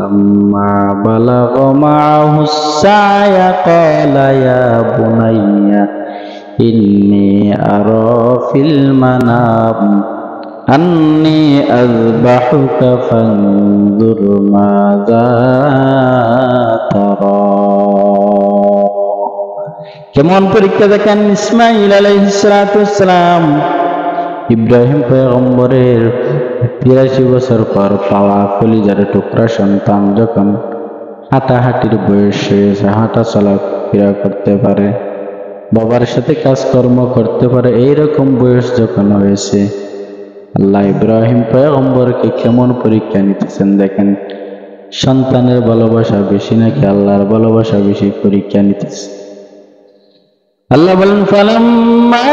فلما بلغ معه السعي قال يا بني إني أرى في المنام أني أذبحك فانظر ماذا ترى। কেমন পরীক্ষা দেখেন ইসমাঈল আলাইহিস সালাম ইব্রাহিম পয়গম্বরের ৮৩ বছর পর পাওয়া কলিজার টুকরা সন্তান যখন হাঁটাহাঁটির বয়স হয়েছে, হাঁটা চলাফেরা করতে পারে, বাবার সাথে কাজকর্ম করতে পারে, এইরকম বয়স যখন হয়েছে, আল্লাহ ইব্রাহিম পয়গম্বরকে কেমন পরীক্ষা নিতেছেন দেখেন। সন্তানের ভালোবাসা বেশি নাকি আল্লাহর ভালোবাসা বেশি পরীক্ষা নিতেছে। আল্লাহ বলেন ফালাম্মা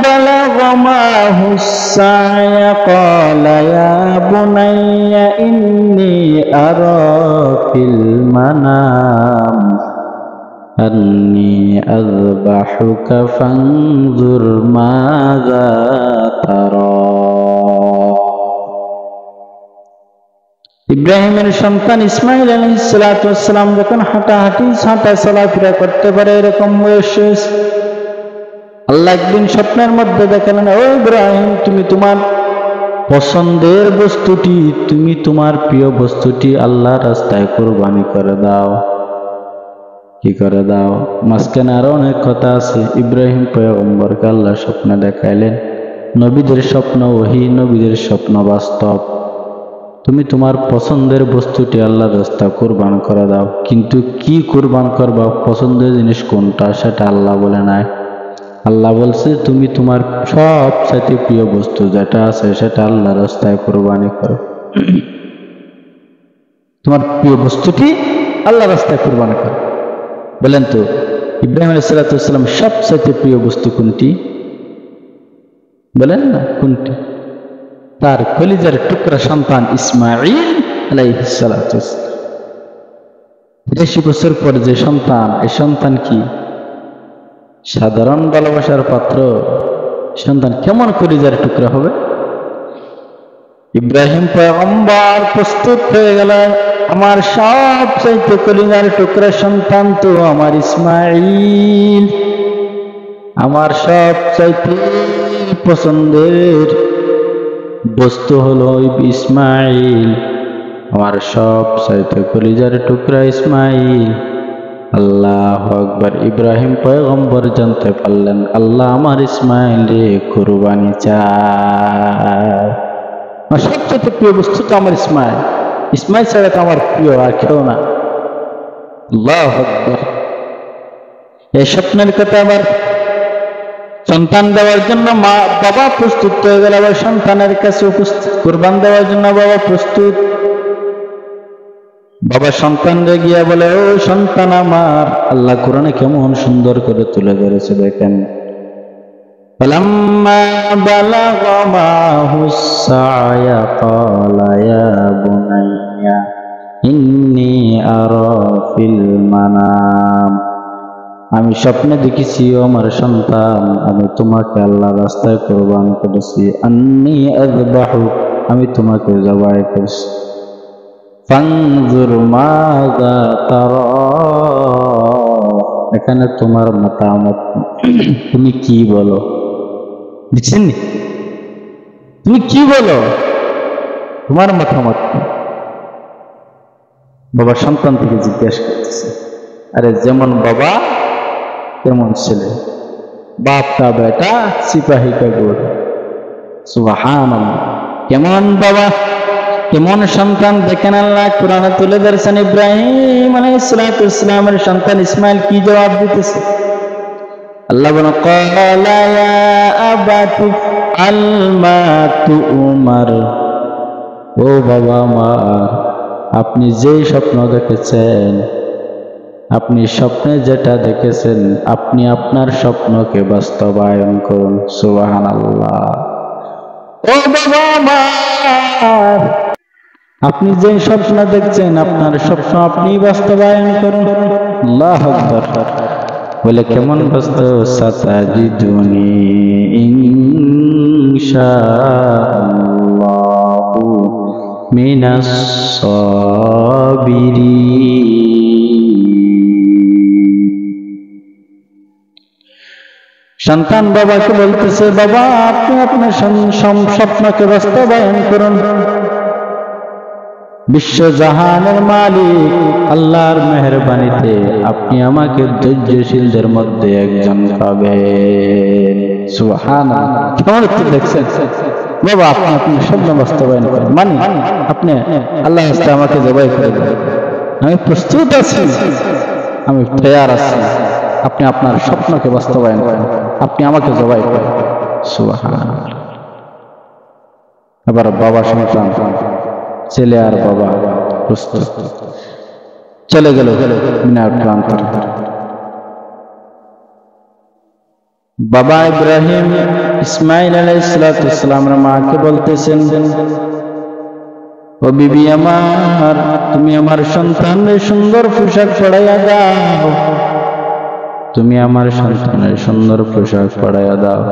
বালাগা মাহুস সা'য়া ক্বালা ইয়া বুনাইয়া ইন্নী আরা ফিল মানাম আন্নী আযবাহুকা ফানজুর মাযা তারা। ইব্রাহিমের সন্তান ইসমাঈল আলাইহিস সালাম যখন হাঁটা চলাফেরা করতে পারে, এরকম বয়স, আল্লাহ একদিন স্বপ্নের মধ্যে দেখালেন, ও ইব্রাহিম, তুমি তোমার পছন্দের বস্তুটি, তুমি তোমার প্রিয় বস্তুটি আল্লাহর রাস্তায় কুরবানি করে দাও। কি করে দাও? মাঝখানে আরো অনেক কথা আছে। ইব্রাহিম পয়গম্বরকে আল্লাহ স্বপ্ন দেখাইলেন। নবীদের স্বপ্ন ওহী, নবীদের স্বপ্ন বাস্তব। তুমি তোমার পছন্দের বস্তুটি আল্লাহর রাস্তায় কুরবান করে দাও, কিন্তু কি কুরবান করবা, পছন্দের জিনিস কোনটা সেটা আল্লাহ বলে নাই। আল্লাহ বলছে তুমি তোমার সবচেয়ে প্রিয় বস্তু যেটা আছে সেটা আল্লাহর রাস্তায় কুরবানি করো। তোমার প্রিয় বস্তুটি আল্লাহর রাস্তায় কুরবানি করো। বলেন তো ইব্রাহিম আলাইহিস সালাম সবচেয়ে প্রিয় বস্তু কোনটি? বলেন না কোনটি? তার কলিজার টুকরা সন্তান ইসমাঈল আলাইহিস সালাম। ৮৩ বছর পর যে সন্তান, এই সন্তান কি সাধারণ ভালোবাসার পাত্র? সন্তান কেমন কলিজার টুকরা হবে? ইব্রাহিম পয়গম্বর প্রস্তুত হয়ে গেল, আমার সবচেয়ে কলিজার টুকরা সন্তান তো আমার ইসমাঈল, আমার সবচেয়ে পছন্দের বস্তু হলো ইসমাঈল, আমার সবচেয়ে কলিজার টুকরা ইসমাঈল। আল্লাহু আকবার। ইব্রাহিম পয়গম্বর জানতে পারলেন আল্লাহ আমার ইসমাঈলে কুরবানি চায়। আমার সবচেয়ে প্রিয় বস্তু তো আমার ইসমাঈল, ইসমাঈল ছাড়া তো আমার প্রিয় আর কেউ না। আল্লাহু আকবার। এই স্বপ্নের কথা আবার সন্তান দেওয়ার জন্য মা বাবা প্রস্তুত হয়ে গেল, আবার সন্তানের কাছে উপস্থিত কুরবান দেওয়ার জন্য বাবা প্রস্তুত। বাবা সন্তানরে গিয়া বলে, ও সন্তান আমার, আল্লাহ কোরআনে কেমন সুন্দর করে তুলে ধরেছে দেখেন। ফালাম্মা বালাগা মাহুস সা'য়া ক্বালা ইয়া বুনাইয়া ইন্নী আরা ফিল মানাম, আমি স্বপ্নে দেখেছি ও আমার সন্তান, আমি তোমাকে আল্লাহর রাস্তায় কুরবান করেছি। আন্নী আযবাহুক, আমি তোমাকে জবাই করেছি। ফানজুর মাযা তারা, এখানে তোমার মতামত, তুমি কি বলো? বুঝছেন? তুমি কি বলো? তোমার মতামত। বাবা সন্তান থেকে জিজ্ঞাসা করতেছে। আরে যেমন বাবা তেমন ছেলে, বাপ কা বেটা সিপাহী কা গোর। সুবহানাল্লাহ। কেমন বাবা কেমন সন্তান দেখেন আল্লাহ কোরআনে তুলে ধরেছেন। ইব্রাহিম আলাইহিস সালামের সন্তান ইসমাঈল কি জবাব দিতেছে? আল্লাহ বলেন ক্বালা ইয়া আবাতি আল মা তুমার, ও বাবা মা, আপনি যে স্বপ্ন দেখেছেন, আপনি স্বপ্নে যেটা দেখেছেন, আপনি আপনার স্বপ্নকে বাস্তবায়ন করুন। সুবহানাল্লাহ। ও বাবা মা, আপনি যে স্বপ্ন দেখছেন, আপনার স্বপ্ন আপনি বাস্তবায়ন করুন। আল্লাহু আকবার। বলে কেমন বাস্তব? সাতাজিদুনি ইনশাআল্লাহু মিনাস সাবিরিন। সন্তান বাবাকে বলতেছে, বাবা আপনি আপনার স্বপ্নকে বাস্তবায়ন করুন। বিশ্বজাহানের মালিক আল্লাহর মেহেরবানিতে আপনি আমাকে ধৈর্যশীলদের মধ্যে একজন পাবেন। সুবহানাল্লাহ। কেমন দেখছেন? বাবা আপনি আপনার স্বপ্ন বাস্তবায়ন করেন, মানে আপনি আল্লাহ হাস্তে আমাকে জবাই করে দেন, আমি প্রস্তুত আছি, আমি তৈয়ার আছি, আপনি আপনার স্বপ্নকে বাস্তবায়ন করেন, আপনি আমাকে জবাই করেন। সুবহানাল্লাহ। আবার বাবা সন্তান, ছেলে আর বাবা প্রস্তুত, চলে গেল মিনার প্রান্তর। বাবা ইব্রাহিম ইসমাইল আলাইহিস সালামের মাকে বলতেছেন, ও বিবি আমার, তুমি আমার সন্তানের সুন্দর পোশাক পরাইয়া দাও, তুমি আমার সন্তানের সুন্দর পোশাক পরাইয়া দাও,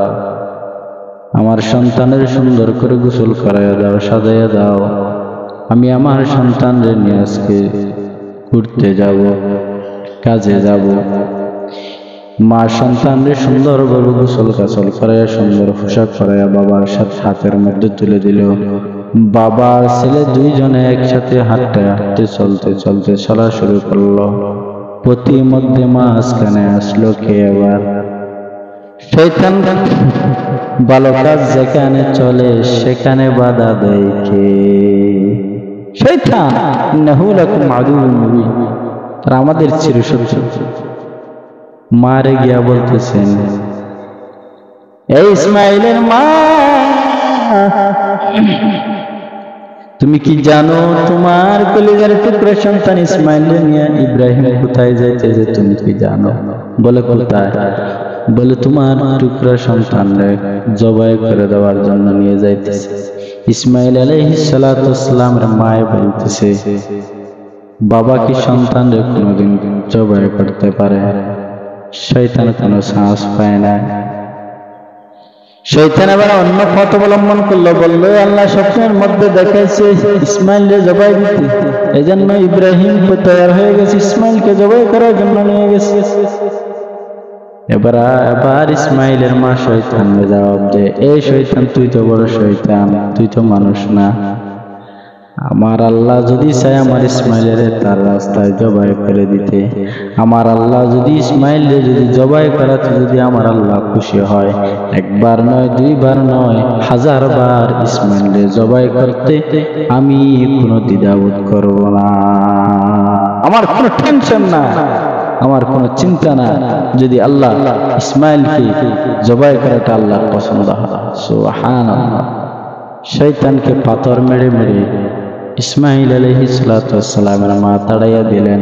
আমার সন্তানের সুন্দর করে গোসল করাইয়া দাও, সাজাইয়া দাও, আমি আমার সন্তানদের নিয়ে আজকে ঘুরতে যাব, কাজে যাব। মা সন্তানদের সুন্দরভাবে গোসল কাসল করাইয়া সুন্দর পোশাক পরাইয়া বাবার সাথে হাতের মধ্যে তুলে দিল। বাবা ছেলে দুইজনে একসাথে হাঁটতে হাঁটতে চলতে চলতে চলা শুরু করলো। প্রতি মধ্যে মাঝখানে আসলো কে? আবার শয়তান। ভালো কাজ যেখানে চলে সেখানে বাধা দেয় কে? শয়তান। ইন্নাহু লাকুম আদুউন মুবিন। তারা আমাদের চিরশত্রু। মারে গিয়া বলতেছেন, এই ইসমাইলের মা, তুমি কি জানো তোমার কলিজার টুকরা সন্তান ইসমাইল নিয়ে ইব্রাহিম কোথায় যাইতেছে? তুমি কি জানো? বলে কোথায়? বলে তোমার টুকরা সন্তানরে জবাই করে দেওয়ার জন্য নিয়ে যাইতেছে। ইসমাইল আলাইহিস সালামের মায়ে বলতেছে, বাবা কি সন্তানরে কোনোদিন জবাই করতে পারে? শয়তান কোনো সাহস পায় না। শয়তান আবার অন্য পথ অবলম্বন করলো, বললো আল্লাহ স্বপ্নের মধ্যে দেখাইছে ইসমাইলকে জবাই দিতে, এই জন্য ইব্রাহিম তৈয়ার হয়ে গেছে, ইসমাইলকে জবাই করার জন্য নিয়ে গেছে। এবার ইসমাইলের মা শয়তানকে জবাব দেয়, এই শয়তান, তুই তো বড় শয়তান, তুই তো মানুষ না। আমার আল্লাহ যদি চায় আমার ইসমাইলের তার রাস্তায় জবাই করে দিতে, আমার আল্লাহ যদি ইসমাইলকে যদি জবাই করাতে যদি আমার আল্লাহ খুশি হয়, একবার নয়, দুইবার নয়, 1000 বার ইসমাইলকে জবাই করতে আমি কোনো দ্বিধাবোধ করব না। আমার কোনো টেনশন না, আমার কোনো চিন্তা না, যদি আল্লাহ ইসমাইলকে জবাই করাটা আল্লাহর পছন্দ হয়। সুবহানাল্লাহ। শয়তানকে পাথর মেরে মেরে ইসমাইল আলাইহিস সালামের মা তাড়াইয়া দিলেন।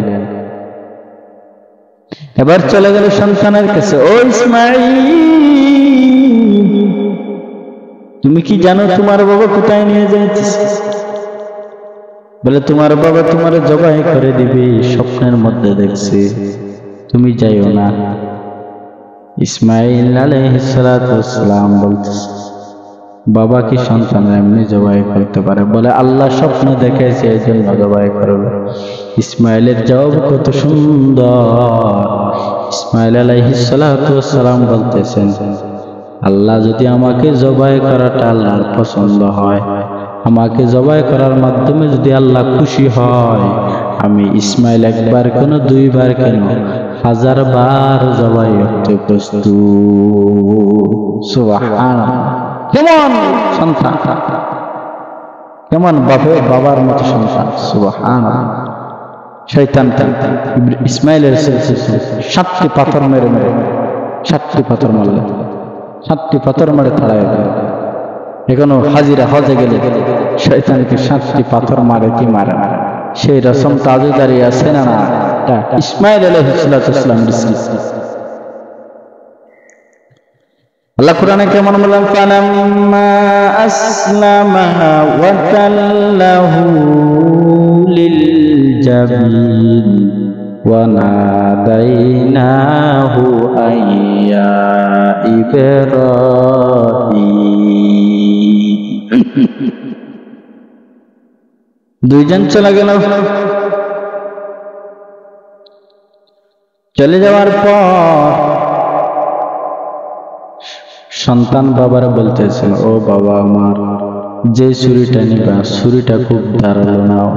এবার চলে গেল সন্তানের কাছে, ও ইসমাইল, তুমি কি জানো তোমার বাবা কোথায় নিয়ে যাইতেছে? বলে তোমার বাবা তোমার জবাই করে দিবে, স্বপ্নের মধ্যে দেখছি, তুমি যাইও না। ইসমাইল আলাইহিস সালাম বলতেছে, বাবা কি সন্তান এমনি জবাই করতে পারে? বলে আল্লাহ স্বপ্ন দেখাইছে এই জন্য জবাই করবে। ইসমাইলের জবাব কত সুন্দর। ইসমাইল আলাইহিস সালাম বলতেছেন, আল্লাহ যদি আমাকে জবাই করাটা আল্লাহর পছন্দ হয়, আমাকে জবাই করার মাধ্যমে যদি আল্লাহ খুশি হয়, আমি ইসমাইল একবার কেন, দুইবার কেন, 1000 বার জবাই করতে প্রস্তুত। সুবহানাল্লাহ। কেমন সন্তান, কেমন বাবার মতো সন্তান। সুবহানাল্লাহ। শয়তান ইসমাইলের 7টি পাথর মেরে মেরে 7টি পাথর মারলেন, 7টি পাথর মেরে তাড়াই দিল। এখনো হাজিরা হজে গেলে শয়তানকে 7টি পাথর মারে কি মারে না, সেই রসম তাজে দাঁড়িয়ে আছে না? না, ইসমাইল আলাইহিস সালাম দিয়েছেন। আল্লাহ কোরআনে কেমন বললেন, ফালাম্মা আসলামা ওয়া তাল্লাহু লিল জাবিন ওয়া নাদাইনাহু আইয়া ইব্রাহিম। দুইজন চলে গেল। চলে যাওয়ার পর সন্তান বাবার বলতেছেন, ও বাবা আমার, যে ছুরিটা নিবা ছুরিটা খুব ধারালো নাও,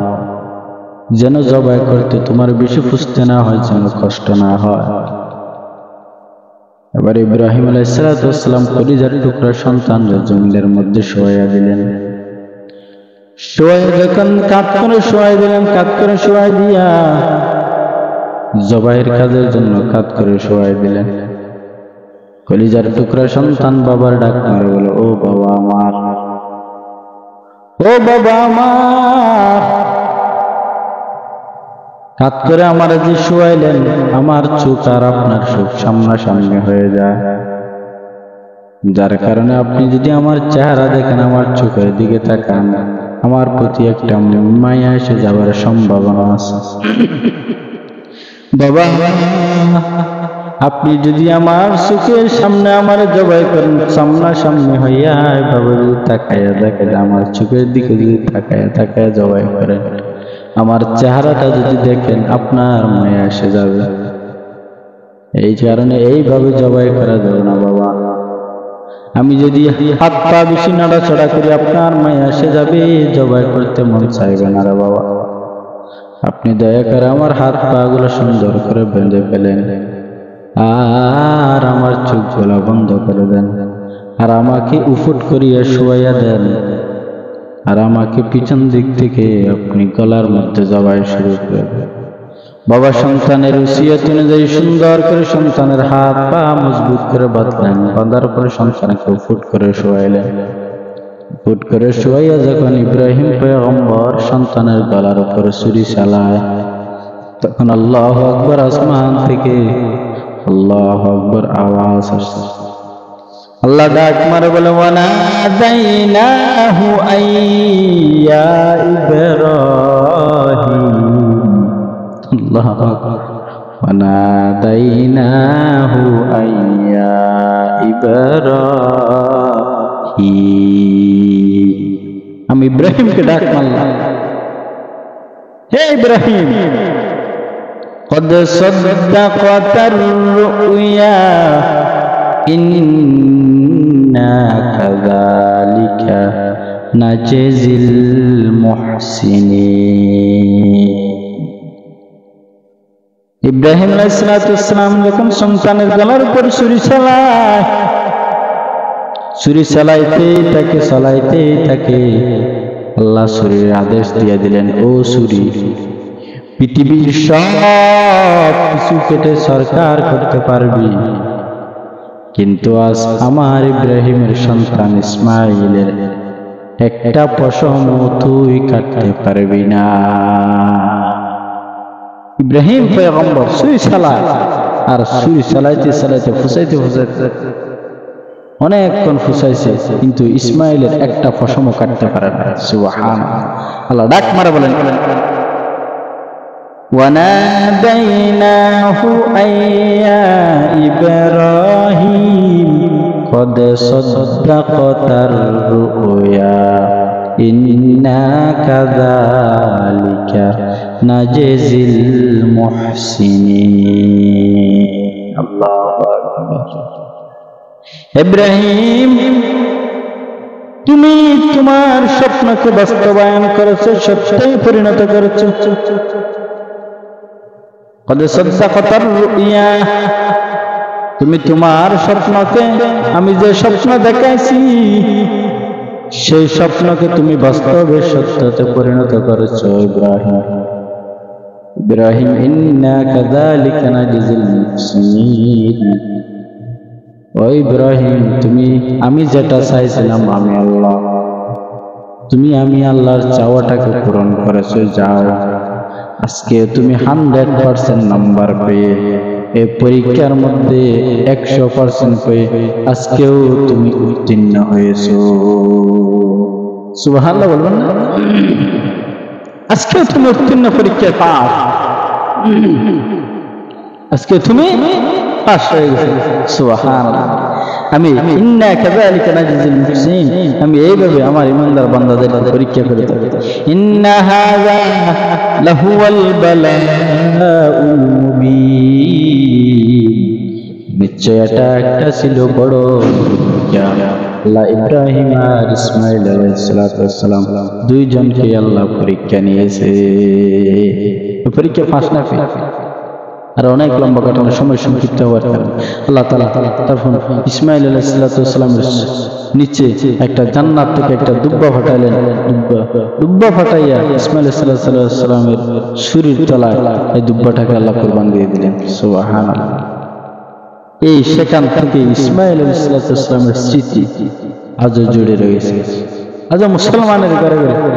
যেন জবাই করতে তোমার বেশি ফুসতে না হয়, যেন কষ্ট না হয়। এবার ইব্রাহিম আলাইহিস সালাম কলিজার টুকরা সন্তানরা জমিনের মধ্যে শোয়া দিলেন। শোয়া যখন কাত করে শোয়া দিলেন, কাত করে শোয়া দিয়া জবাইয়ের কাজের জন্য কাত করে শোয়া দিলেন। কলিজার টুকরা সন্তান বাবার ডাক মারে বলে, ও বাবা আমার, ও বাবা আমার। কাত করে আমার যে শোয়াইলেন, আমার চোখ আর আপনার চোখ সামনাসামনি হয়ে যায়, যার কারণে আপনি যদি আমার চেহারা দেখেন, আমার চোখের দিকে তাকান, আমার প্রতি একটা মায়া এসে যাওয়ার সম্ভাবনা আছে। বাবা, আপনি যদি আমার চোখের সামনে আমার জবাই করেন, সামনাসামনি হইয়া বাবা যদি তাকাইয়া দেখেন, আমার চোখের দিকে যদি তাকাইয়া জবাই করেন, আমার চেহারাটা যদি দেখেন, আপনার মায়া এসে যাবে। এই কারণে এইভাবে জবাই করা যাবে না বাবা। আমি যদি হাত পা বেশি নাড়াচড়া করি, আপনার মায়া এসে যাবে, জবাই করতে মন চাইবে না রে বাবা। আপনি দয়া করে আমার হাত পা গুলো সুন্দর করে বেঁধে ফেলেন, আর আমার চোখ গুলা বন্ধ করে দেন, আর আমাকে উফুট করিয়া শোয়াইয়া দেন, আর আমাকে পিছন দিক থেকে আপনি গলার মধ্যে জবাই শুরু করে দেন। বাবা সন্তানের ওসিয়ত অনুযায়ী সুন্দর করে সন্তানের হাত পা মজবুত করে বাঁধলেন, বাঁধার পরে সন্তানকে ফুট করে শোয়াইলেন। ফুট করে শোয়াইয়া যখন ইব্রাহিম পয়গম্বর সন্তানের গলার উপর ছুরি চালায়, তখন আল্লাহু আকবার আসমান থেকে আল্লাহু আকবার আওয়াজ আসছে। আল্লাহ ডাক মারে বলে, ওয়ানাদাইনাহু আইয়া ইব্রাহিম। আল্লাহু আকবার। ওয়ানাদাইনাহু আইয়া ইব্রাহিম। আমি ইব্রাহিমকে ডাক মারলাম, হে ইব্রাহিম, قد صدقت الرؤيا إنا كذلك نجزي المحسنين। ইব্রাহিম আলাইহিস সালাম যখন সন্তানের গলার উপর ছুরি চালায়, ছুরি চালাইতেই থাকে আল্লাহ ছুরির আদেশ দিয়ে দিলেন, ও ছুরি, পৃথিবীর সব কিছু কেটে সরকার করতে পারবি, কিন্তু আজ আমার ইব্রাহিমের সন্তান ইসমাইলের একটা পশম তুই কাটতে পারবি না। ইব্রাহিম পয়গম্বর ছুরি চালায়, আর ছুরি চালাইতে ফুসাইতে অনেকক্ষণ ফুসাইছে, কিন্তু ইসমাইলের একটা পশমও কাটতে পারে না। সুবহানাল্লাহ। আল্লাহ ডাক মারে বলেন, وَنَادَيْنَاهُ أَن يَا إِبْرَاهِيمُ قَدْ صَدَّقْتَ الرُّؤْيَا إِنَّا كَذَلِكَ نَجْزِي الْمُحْسِنِينَ। আল্লাহু আকবার। ইব্রাহিম, তুমি তোমার স্বপ্নকে বাস্তবায়ন করেছো, সত্যে পরিণত করেছো। قد صدقت الرؤيا, তুমি তোমার স্বপ্নকে, আমি যে স্বপ্ন দেখাইছি সেই স্বপ্নকে তুমি বাস্তবে সত্যতে পরিণত করেছো ইব্রাহিম। ইন্না কাযালিকা নাজিল মুহসিনিন। ও ইব্রাহিম, তুমি, আমি যেটা চাইছিলাম আমি আল্লাহ, আমি আল্লাহর চাওয়াটাকে পূরণ করেছো। যাও, আজকে তুমি 100% নাম্বার পেয়ে, এই পরীক্ষার মধ্যে 100% পেয়ে আজকেও তুমি উত্তীর্ণ হয়েছো। সুবহানাল্লাহ বলবেন না? আজকেও তুমি উত্তীর্ণ, পরীক্ষায় পাস, আজকে তুমি পাস হয়ে গেছো। সুবহানাল্লাহ। আমি ইন্না কাযালিকা নাজিল মুহসিনিন, আমি এইভাবে আমার ইমানদার বান্দাদেরকে পরীক্ষা করে থাকি। ইন্না হাযা লাহুয়াল বালাউল মুবিন, নিশ্চয় এটা একটা ছিল বড় পরীক্ষা। আল্লাহ ইব্রাহিম আর ইসমাইল আলাইহিস সালাম দুইজনকে আল্লাহ পরীক্ষা নিয়েছে। পরীক্ষা ফাঁস না ফেল, আর অনেক লম্বা ঘটনা, সময় সংক্ষিপ্ত হওয়ার কারণে আল্লাহ তাআলা তখন ইসমাইল আলাইহিস সালামের নিচে একটা জান্নাত থেকে একটা দুব্বা ফাটাইলেন। দুব্বা ফাটাইয়া ইসমাইল আলাইহিস সালামের শরীর তলায় এই দুব্বাটাকে আল্লাহ কুরবান দিয়ে দিলেন। সুবহানাল্লাহ। এই সেখান থেকে ইসমাইল আলাইহিস সালামের স্মৃতি আজও জুড়ে রয়েছে, আজও মুসলমানের ঘরে ঘরে।